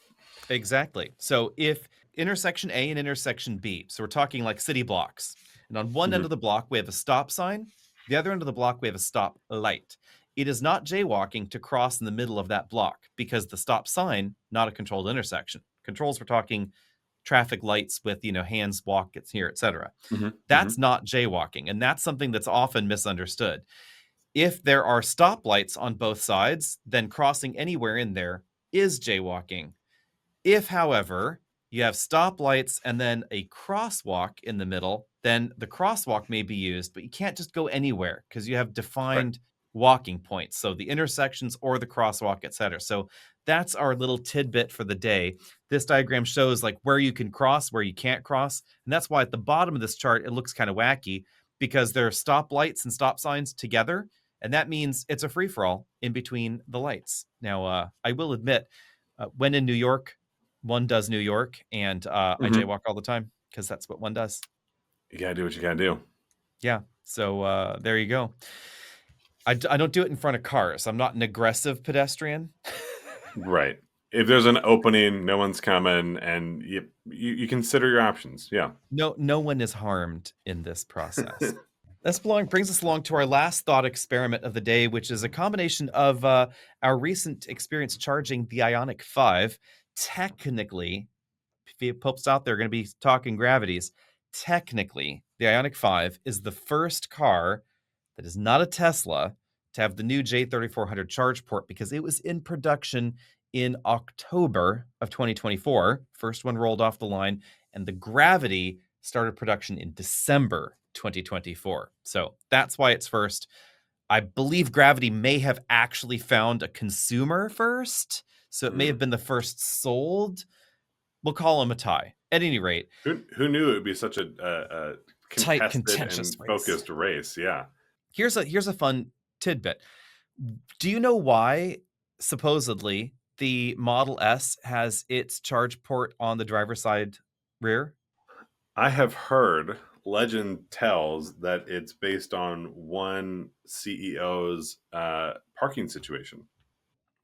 Exactly. So if intersection A and intersection B, so we're talking like city blocks, and on one end Mhm. of the block we have a stop sign, the other end of the block we have a stop light. It is not jaywalking to cross in the middle of that block because the stop sign, not a controlled intersection. Controls, we're talking traffic lights with, hands walk gets here, etc. Mhm. That's Mhm. not jaywalking, and that's something that's often misunderstood. If there are stoplights on both sides, then crossing anywhere in there is jaywalking. If, however, you have stoplights and then a crosswalk in the middle, then the crosswalk may be used, but you can't just go anywhere because you have Right. defined walking points. So the intersections or the crosswalk, etc. So that's our little tidbit for the day. This diagram shows like where you can cross, where you can't cross. And that's why at the bottom of this chart, it looks kind of wacky because there are stoplights and stop signs together. And that means it's a free for all in between the lights. Now, I will admit, when in New York, one does New York, and I Mhm. jaywalk all the time because that's what one does. You gotta do what you gotta do. Yeah. So there you go. I don't do it in front of cars. I'm not an aggressive pedestrian. Right. If there's an opening, no one's coming, and you consider your options. Yeah. No one is harmed in this process. This brings us along to our last thought experiment of the day, which is a combination of our recent experience charging the Ionic 5. Technically, if you popes out there are going to be talking gravities. Technically, the Ionic 5 is the first car that is not a Tesla to have the new J3400 charge port because it was in production in October of 2024. First one rolled off the line, and the Gravity started production in December 2024. So that's why it's first. I believe Gravity may have actually found a consumer first. So it may have Mm. been the first sold. We'll call him a tie. At any rate, Who knew it would be such a tight, contested contentious and race. focused race? Yeah. Here's a fun tidbit. Do you know why supposedly the Model S has its charge port on the driver's side rear? I have heard legend tells that it's based on one CEO's parking situation.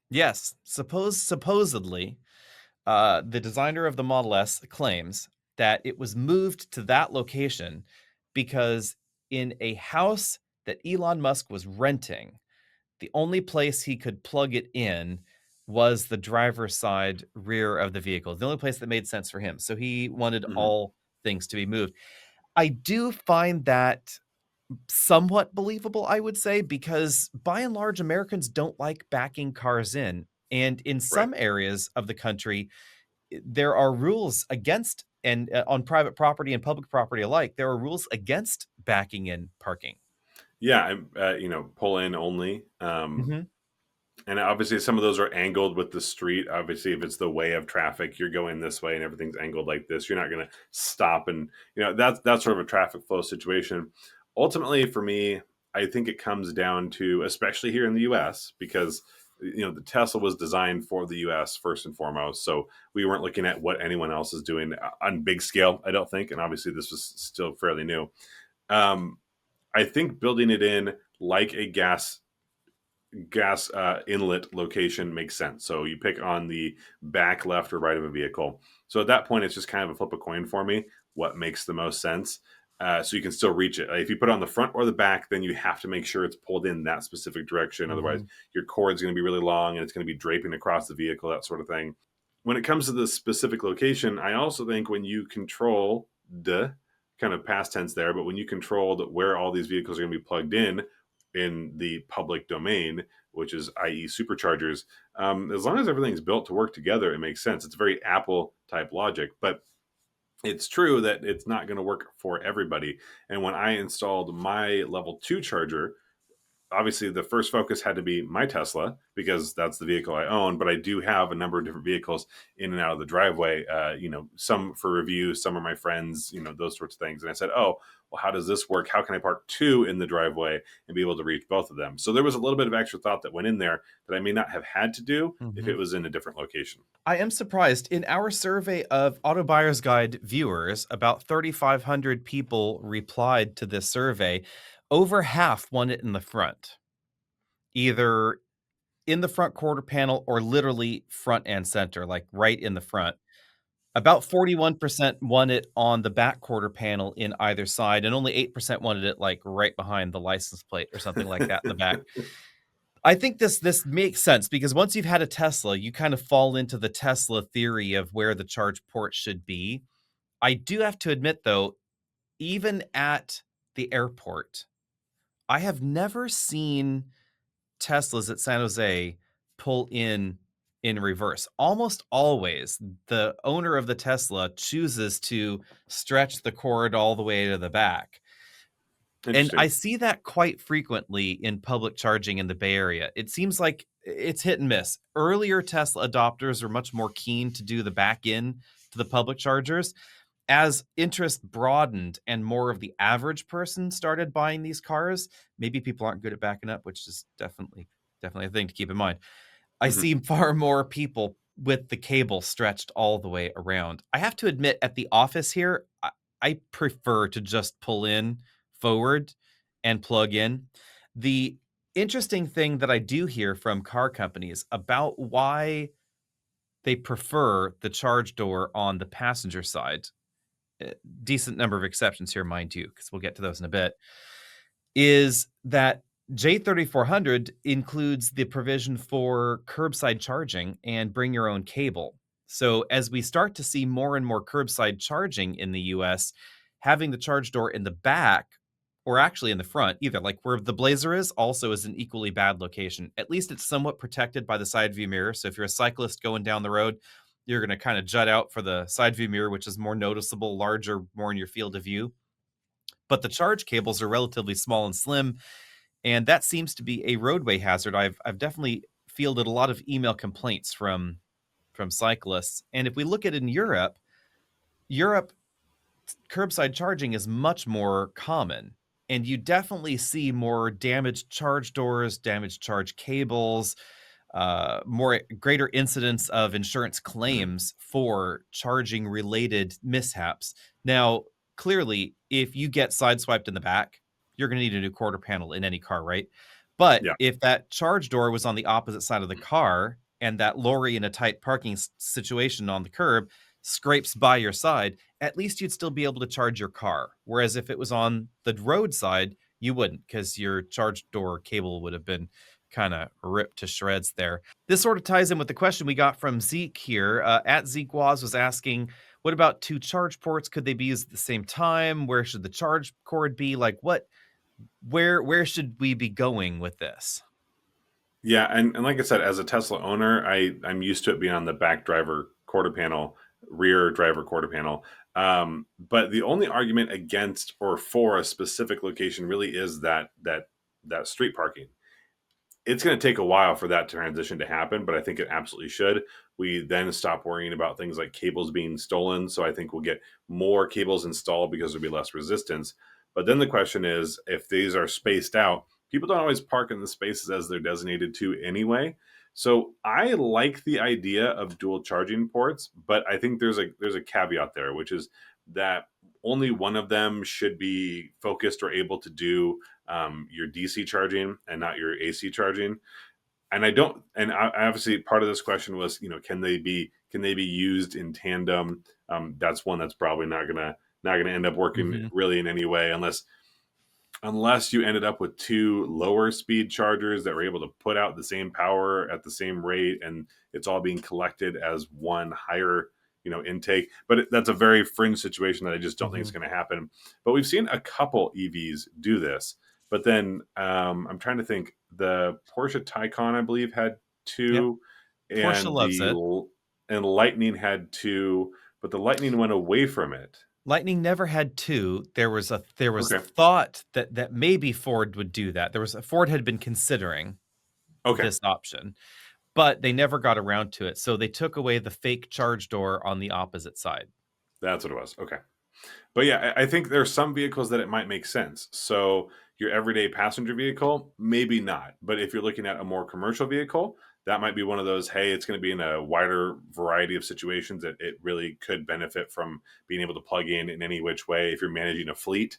Yes, supposedly, the designer of the Model S claims that it was moved to that location because in a house that Elon Musk was renting, the only place he could plug it in was the driver's side rear of the vehicle. The only place that made sense for him. So he wanted Mhm. all things to be moved. I do find that somewhat believable, I would say, because by and large, Americans don't like backing cars in. And in Right. some areas of the country, there are rules against, and on private property and public property alike, there are rules against backing in parking. Yeah, pull in only. Mhm. And obviously, some of those are angled with the street. Obviously, if it's the way of traffic, you're going this way and everything's angled like this. You're not going to stop, and that's sort of a traffic flow situation. Ultimately, for me, I think it comes down to, especially here in the U.S., because the Tesla was designed for the U.S. first and foremost. So we weren't looking at what anyone else is doing on big scale. I don't think, and obviously, this was still fairly new. Um, I think building it in like a gas inlet location makes sense. So you pick on the back left or right of a vehicle. So at that point, it's just kind of a flip a coin for me. What makes the most sense? So you can still reach it. If you put it on the front or the back, then you have to make sure it's pulled in that specific direction. Otherwise, Mhm. your cord's going to be really long and it's going to be draping across the vehicle, that sort of thing. When it comes to the specific location, I also think when you control the kind of past tense there, but when you control where all these vehicles are going to be plugged in the public domain, which is i.e. superchargers, as long as everything's built to work together, it makes sense. It's very Apple type logic, but it's true that it's not going to work for everybody. And when I installed my level 2 charger, obviously the first focus had to be my Tesla because that's the vehicle I own, but I do have a number of different vehicles in and out of the driveway, some for review, some are my friends, those sorts of things. And I said, oh, well, how does this work? How can I park two in the driveway and be able to reach both of them? So there was a little bit of extra thought that went in there that I may not have had to do if it Mhm. was in a different location. I am surprised. In our survey of Auto Buyer's Guide viewers, about 3,500 people replied to this survey. Over half want it in the front. either in the front quarter panel or literally front and center, like right in the front. About 41% won it on the back quarter panel in either side, and only 8% wanted it, like, right behind the license plate or something like that in the back. I think this makes sense because once you've had a Tesla, you kind of fall into the Tesla theory of where the charge port should be. I do have to admit, though, even at the airport, I have never seen Teslas at San Jose pull in reverse. Almost always, the owner of the Tesla chooses to stretch the cord all the way to the back. And I Interesting. see that quite frequently in public charging in the Bay Area. It seems like it's hit and miss. Earlier Tesla adopters are much more keen to do the back in to the public chargers. As interest broadened and more of the average person started buying these cars, maybe people aren't good at backing up, which is definitely a thing to keep in mind. I Mhm. see far more people with the cable stretched all the way around. I have to admit, at the office here, I prefer to just pull in forward and plug in. The interesting thing that I do hear from car companies about why they prefer the charge door on the passenger side, decent number of exceptions here, mind you, because we'll get to those in a bit, is that J3400 includes the provision for curbside charging and bring your own cable. So as we start to see more and more curbside charging in the US, having the charge door in the back or actually in the front, either like where the Blazer is, also is an equally bad location. At least it's somewhat protected by the side view mirror. So if you're a cyclist going down the road, you're going to kind of jut out for the side view mirror, which is more noticeable, larger, more in your field of view. But the charge cables are relatively small and slim, and that seems to be a roadway hazard. I've definitely fielded a lot of email complaints from cyclists. And if we look at it in Europe, Europe curbside charging is much more common. And you definitely see more damaged charge doors, damaged charge cables, more greater incidence of insurance claims for charging related mishaps. Now, clearly, if you get sideswiped in the back, you're going to need a new quarter panel in any car, right? But Yeah. if that charge door was on the opposite side of the car and that lorry in a tight parking situation on the curb scrapes by your side, at least you'd still be able to charge your car. Whereas if it was on the roadside, you wouldn't, because your charge door cable would have been kind of ripped to shreds there. This sort of ties in with the question we got from Zeke here. At Zeke Waz was asking, what about two charge ports? Could they be used at the same time? Where should the charge cord be? Like where should we be going with this? Yeah, and like I said, as a Tesla owner, I'm used to it being on the back driver quarter panel, rear driver quarter panel. But the only argument against or for a specific location really is that street parking. It's going to take a while for that transition to happen, but I think it absolutely should. We then stop worrying about things like cables being stolen. So I think we'll get more cables installed because there'll be less resistance. But then the question is, if these are spaced out, people don't always park in the spaces as they're designated to anyway. So I like the idea of dual charging ports, but I think there's a caveat there, which is that only one of them should be focused or able to do your DC charging and not your AC charging. And I don't. And obviously, part of this question was, can they be used in tandem? That's one that's probably not gonna end up working Mhm. really in any way, unless you ended up with two lower speed chargers that were able to put out the same power at the same rate, and it's all being collected as one higher intake. But that's a very fringe situation that I just don't think is Mhm. going to happen. But we've seen a couple EVs do this. But then I'm trying to think. The Porsche Taycan, I believe, had Yep. two, Porsche and loves it. and Lightning had two, but the Lightning went away from it. Lightning never had 2. There was Okay. thought that maybe Ford would do that. Ford had been considering Okay. this option, but they never got around to it. So they took away the fake charge door on the opposite side. That's what it was. Okay. But yeah, I think there are some vehicles that it might make sense. So your everyday passenger vehicle, maybe not. But if you're looking at a more commercial vehicle, that might be one of those, hey, it's going to be in a wider variety of situations that it really could benefit from being able to plug in any which way if you're managing a fleet.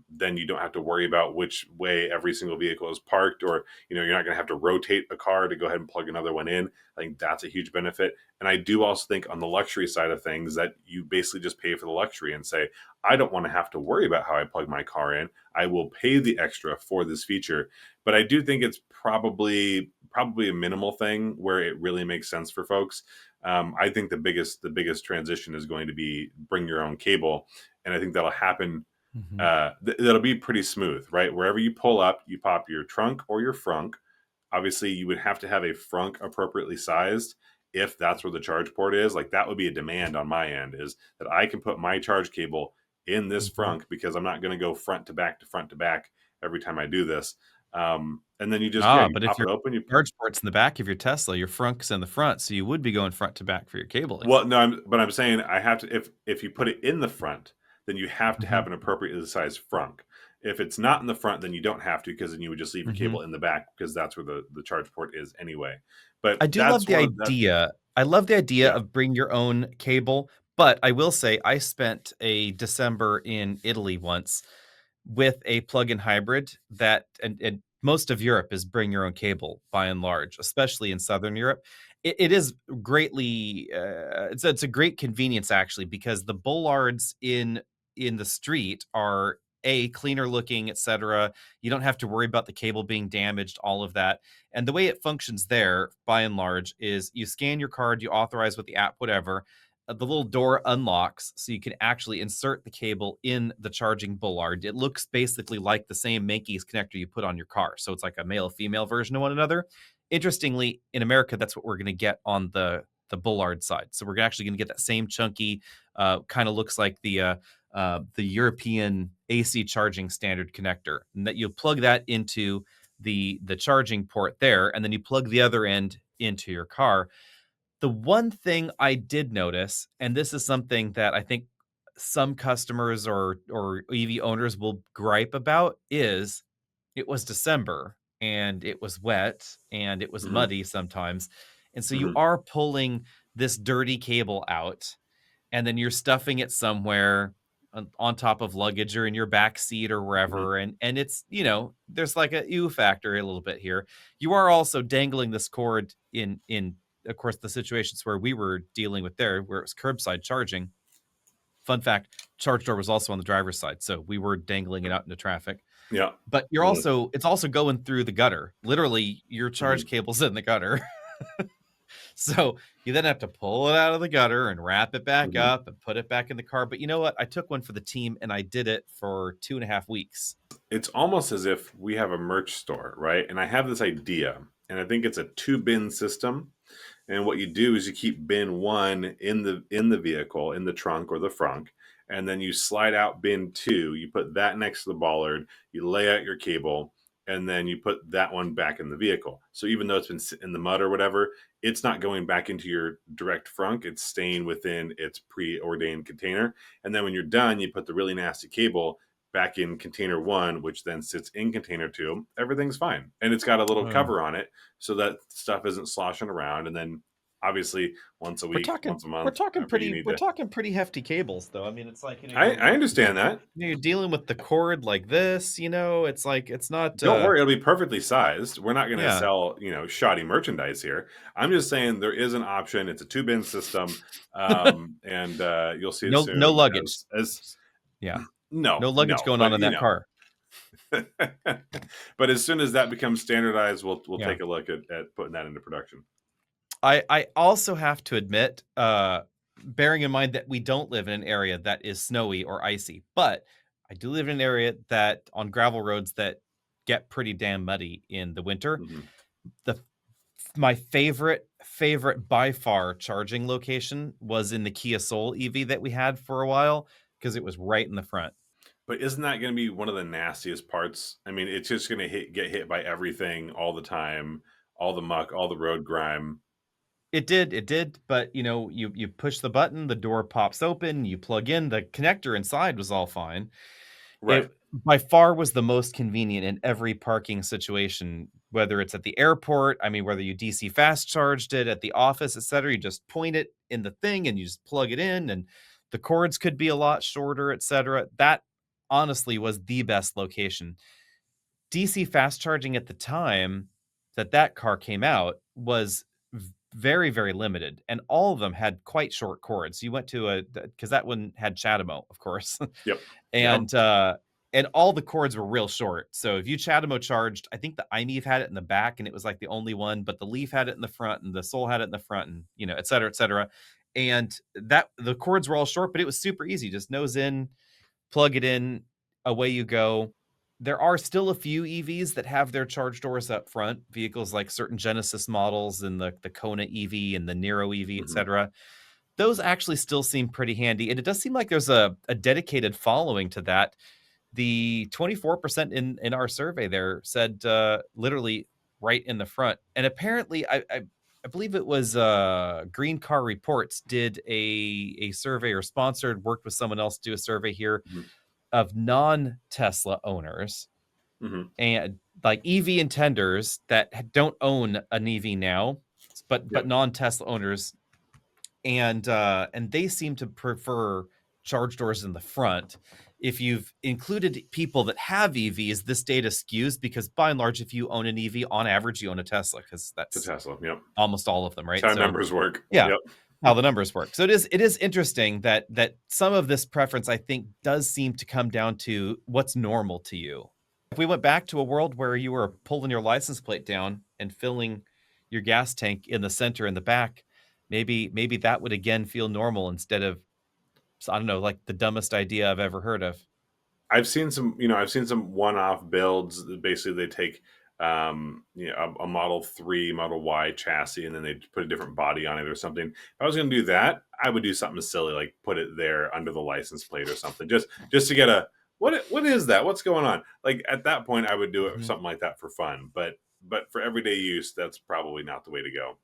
then you don't have to worry about which way every single vehicle is parked, or you're not going to have to rotate a car to go ahead and plug another one in. I think that's a huge benefit. And I do also think on the luxury side of things that you basically just pay for the luxury and say, I don't want to have to worry about how I plug my car in. I will pay the extra for this feature. But I do think it's probably a minimal thing where it really makes sense for folks. I think the biggest transition is going to be bring your own cable, and I think that'll happen. Mhm. That'll be pretty smooth, right? Wherever you pull up, you pop your trunk or your frunk. Obviously, you would have to have a frunk appropriately sized if that's where the charge port is. Like, that would be a demand on my end, is that I can put my charge cable in this Mhm. frunk, because I'm not going to go front to back every time I do this. And then you just, yeah, you But if pop your it open. charge port's in the back of your Tesla, your frunk's in the front, so you would be going front to back for your cabling. Well, no, I'm saying I have to, if you put it in the front, then you have to have Mhm. an appropriately sized frunk. If it's not in the front, then you don't have to, because then you would just leave your Mhm. cable in the back, because that's where the charge port is anyway. But I do love that's the one of that. idea. I love the idea Yeah. of bring your own cable, but I will say I spent a December in Italy once with a plug-in hybrid that and most of Europe is bring your own cable by and large, especially in Southern Europe. It is greatly it's a great convenience actually because the bollards in the street are a cleaner looking, etc. You don't have to worry about the cable being damaged, all of that. And the way it functions there, by and large, is you scan your card, you authorize with the app, whatever. The little door unlocks so you can actually insert the cable in the charging bollard. It looks basically like the same Mankeys connector you put on your car. So it's like a male female version of one another. Interestingly, in America, that's what we're going to get on the bollard side. So we're actually going to get that same chunky, kind of looks like the European AC charging standard connector, and that you plug that into the charging port there, and then you plug the other end into your car. The one thing I did notice, and this is something that I think some customers or EV owners will gripe about, is it was December and it was wet and it was Hmm. muddy sometimes. And so you Hmm. are pulling this dirty cable out and then you're stuffing it somewhere on top of luggage or in your back seat or Hmm. wherever, and it's there's like a ew factor a little bit here. You are also dangling this cord in of course the situations where we were dealing with there where it was curbside charging. Fun fact, charge door was also on the driver's side, so we were dangling it out into traffic. Yeah. But you're Mm. also it's also going through the gutter, literally your charge Mhm. cable's in the gutter. So you then have to pull it out of the gutter and wrap it back Mhm. up and put it back in the car. But you know what? I took one for the team and I did it for 2.5 weeks. It's almost as if we have a merch store, right? And I have this idea, and I think it's a two bin system. And what you do is you keep bin one in the vehicle, in the trunk or the frunk, and then you slide out bin two. You put that next to the bollard. You lay out your cable, and then you put that one back in the vehicle. So even though it's been in the mud or whatever, it's not going back into your direct frunk. It's staying within its preordained container. And then when you're done, you put the really nasty cable back in container one, which then sits in container two. Everything's fine, and it's got a little Oh. cover on it so that stuff isn't sloshing around. And then obviously once a We're week, talking once a month, whenever you need we're to. talking pretty hefty cables though. I mean, it's like, I understand that. you're dealing with the cord like this, it's like it's not Don't worry, it'll be perfectly sized. We're not going to yeah. sell, shoddy merchandise here. I'm just saying there is an option. It's a two bin system, and you'll see it No soon. luggage. As Yeah. no, No luggage no, going on but in that car. but as soon as that becomes standardized, we'll Yeah. take a look at putting that into production. I also have to admit, bearing in mind that we don't live in an area that is snowy or icy, but I do live in an area that on gravel roads that get pretty damn muddy in the winter. Hmm. The My favorite by far charging location was in the Kia Soul EV that we had for a while because it was right in the front. But isn't that going to be one of the nastiest parts? I mean, it's just going to get hit by everything all the time, all the muck, all the road grime. It did, but you push the button, the door pops open, you plug in, the connector inside was all fine. Right. It by far was the most convenient in every parking situation, whether it's at the airport, I mean, whether you DC fast charged it at the office, etc. You just point it in the thing and you just plug it in, and the cords could be a lot shorter, etc. That honestly was the best location. DC fast charging at the time that car came out was very, very limited, and all of them had quite short cords. You went to because that one had CHAdeMO, of course, Yep. and and all the cords were real short. So if you CHAdeMO charged, I think the iMeave had it in the back, and it was like the only one, but the Leaf had it in the front, and the Soul had it in the front, and et cetera, et cetera. And that the cords were all short, but it was super easy. Just nose in, plug it in, away you go. There are still a few EVs that have their charge doors up front, vehicles like certain Genesis models and the Kona EV and the Nero EV, etc. Those actually still seem pretty handy. And it does seem like there's a dedicated following to that. The 24% in our survey there said literally right in the front. And apparently, I believe it was Green Car Reports did a survey, or worked with someone else to do a survey here of non-Tesla owners and like EV intenders that don't own an EV now, but non-Tesla owners, and they seem to prefer charge doors in the front. If you've included people that have EVs, this data skews, because by and large, if you own an EV, on average, you own a Tesla, because that's Tesla. Yep. almost all of them, right? That's how numbers work. Yeah. Yep. How the numbers work. So it is interesting that some of this preference, I think, does seem to come down to what's normal to you. If we went back to a world where you were pulling your license plate down and filling your gas tank in the center and the back, maybe that would again feel normal instead of, I don't know, like the dumbest idea I've ever heard of. I've seen some one-off builds that basically they take a Model 3, Model Y chassis, and then they put a different body on it or something. If I was going to do that, I would do something silly, like put it there under the license plate or something, just to get a, what is that? What's going on? Like at that point, I would do it something like that for fun. But for everyday use, that's probably not the way to go.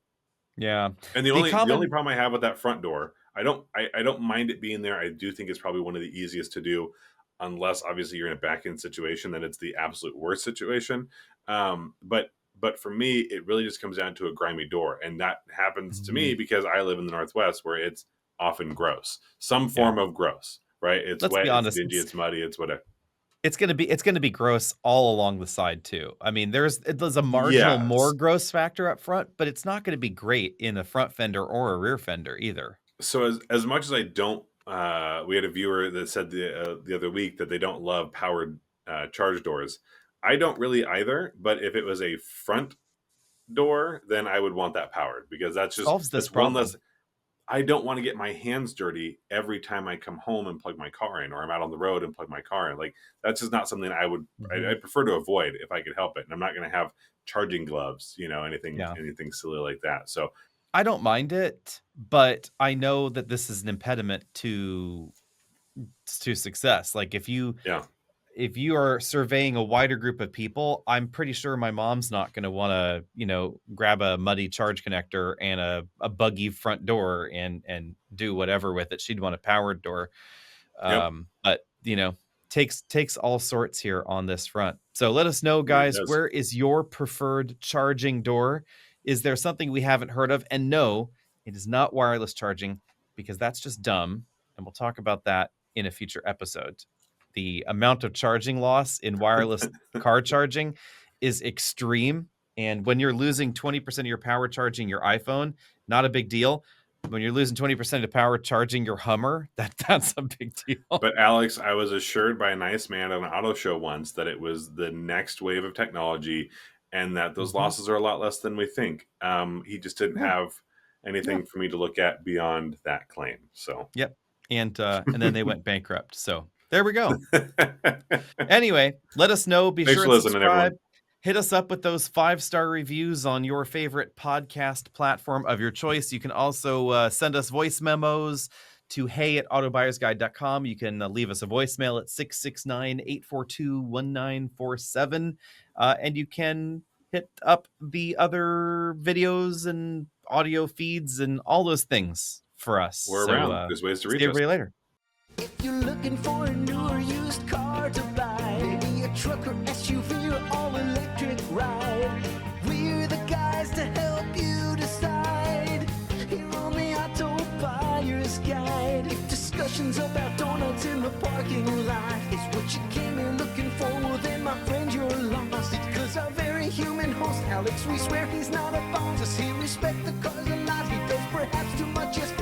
Yeah. And the only problem I have with that front door, I don't mind it being there. I do think it's probably one of the easiest to do, unless obviously you're in a back-end situation, then it's the absolute worst situation. But for me, it really just comes down to a grimy door. And that happens to me because I live in the Northwest, where it's often gross. Some form of gross, right? It's Let's wet, be honest, it's dingy, it's muddy, it's whatever. It's gonna be gross all along the side too. I mean, there's a marginal more gross factor up front, but it's not going to be great in a front fender or a rear fender either. So as much as I don't, we had a viewer that said the other week that they don't love powered charge doors. I don't really either, but if it was a front door, then I would want that powered, because that's just solves this problem. I don't want to get my hands dirty every time I come home and plug my car in, or I'm out on the road and plug my car in. Like, that's just not something I would, I'd prefer to avoid if I could help it. And I'm not going to have charging gloves, anything silly like that. So I don't mind it, but I know that this is an impediment to success. Like if you are surveying a wider group of people, I'm pretty sure my mom's not going to want to, grab a muddy charge connector and a buggy front door and do whatever with it. She'd want a powered door. But takes all sorts here on this front. So let us know, guys, where is your preferred charging door? Is there something we haven't heard of? And no, it is not wireless charging, because that's just dumb. And we'll talk about that in a future episode. The amount of charging loss in wireless car charging is extreme. And when you're losing 20% of your power charging your iPhone, not a big deal. When you're losing 20% of power charging your Hummer, that's a big deal. But Alex, I was assured by a nice man at an auto show once that it was the next wave of technology, and that those losses are a lot less than we think. He just didn't have anything for me to look at beyond that claim. So and then they went bankrupt. So there we go. Anyway, let us know. Be sure to subscribe. Hit us up with those 5-star reviews on your favorite podcast platform of your choice. You can also send us voice memos to hey@autobuyersguide.com. You can leave us a voicemail at 669-842-1947. And you can hit up the other videos and audio feeds and all those things for us. We're around. There's ways to reach us. See everybody later. If you're looking for a new or used car to buy, maybe a truck or SUV or all-electric ride, we're the guys to help you decide. Here on the Auto Buyer's Guide, if discussion questions about donuts in the parking lot. It's what you came here looking for, well then my friend you're lost. Because our very human host Alex, we swear he's not a boss. Does he respect the cars a lot? He does perhaps too much, yes.